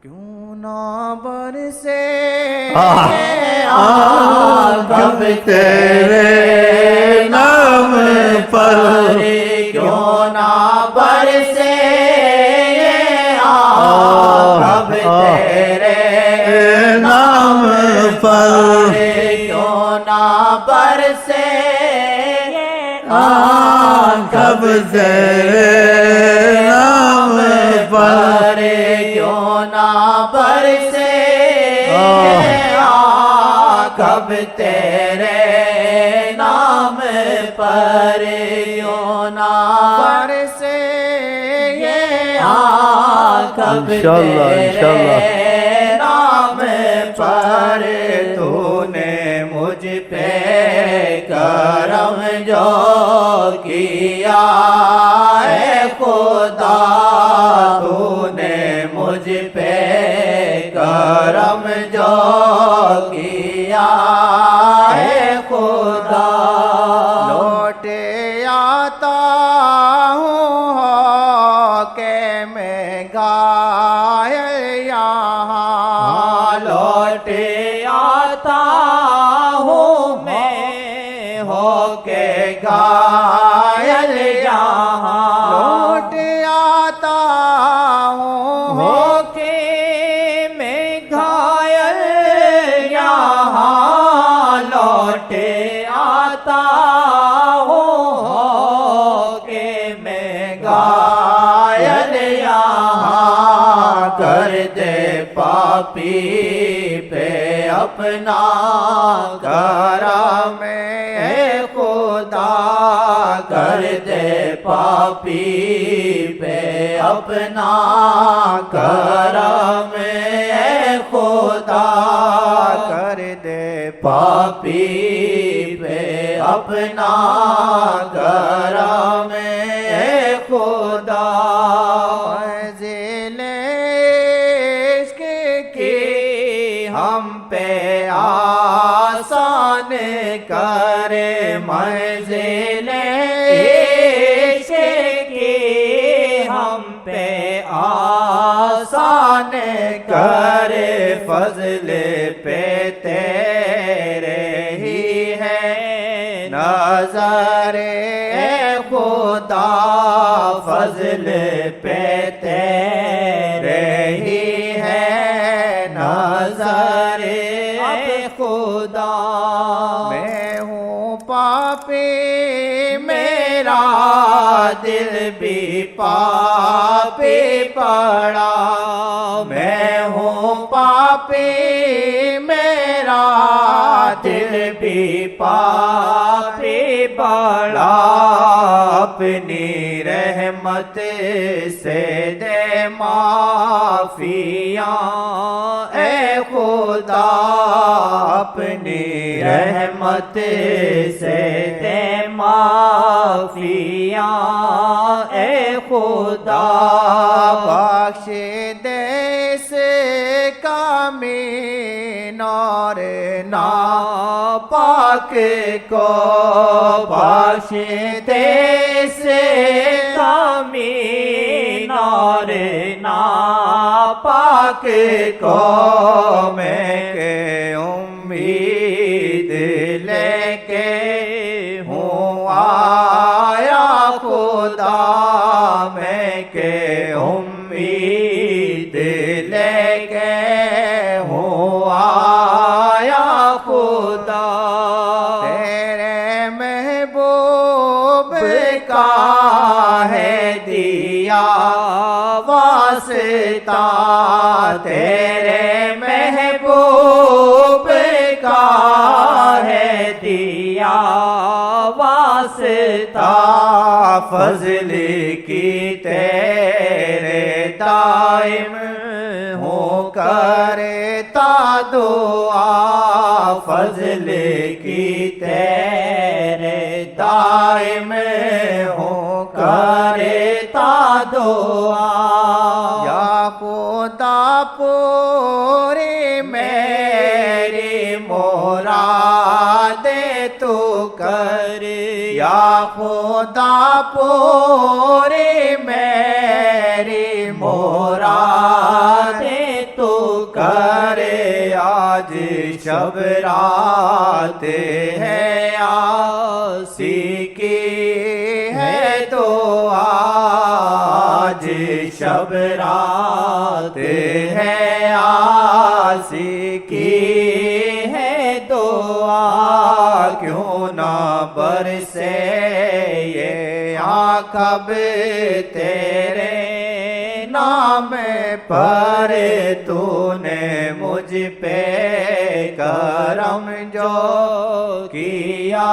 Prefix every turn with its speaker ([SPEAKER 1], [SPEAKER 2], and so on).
[SPEAKER 1] क्यों ना बरसे
[SPEAKER 2] कब तेरे नाम पर,
[SPEAKER 1] क्यों ना बरसे कब तेरे
[SPEAKER 2] नाम पर,
[SPEAKER 1] क्यों ना बरसे
[SPEAKER 2] कब तेरे नाम पर,
[SPEAKER 1] क्यों ना बरसे कब तेरे नाम पर, क्यों ना बरसे कब तेरे नाम पर। तूने मुझ पे करम जो किया है खुदा, तूने मुझ पे करम जो किया है खुदा। लौट आता हूँ के मैं घायल यहाँ, लौट आता हूँ मैं होके घायल यहाँ, लौट आता हूँ होके मैं घायल यहाँ, लौट आता हूँ होके मैं घायल यहाँ। कर दे पापी पे अपना करम है खुदा, कर दे पापी पे अपना करम है खुदा, कर दे पापी पे अपना करम है खुदा। हम पे आसान करे मंज़िले की, हम पे आसान करे फज़ले पे तेरे ही है नज़रे खुदा, फज़ले पे तेरे ही है नज़रे खुदा। मैं हूँ पापी मेरा दिल भी पापी पड़ा, मैं हूँ पापी मेरा दिल भी पापी पड़ा। अपनी रहमत से दे माफिया ए खुदा, अपनी रहमत से दे माफिया ए खुदा। बख्श दे कामीन और ना पाक को, बख्श दे कामीन और ना पाक को। मैं के उम्मीद लेके हूँ आया खुदा, मैं के उम्मीद लेके हूँ आया खुदा। तेरे महबूब का है दिया वास्ता, तेरे महबूब का है दिया वास्ता। फजल की तेरे दाइम हूँ करता दुआ, फजल की तेरे दाइम हूँ करता दुआ। या खुदा पूरी मेरी मुरादे तू कर, या खुदा पूरी मेरी मुरादे करे आज शब रात है आसी की है तो आज शब रात है आसी की है तो क्यों ना बरसे ये आँख तेरे नाम पर तूने मुझ पे करम जो किया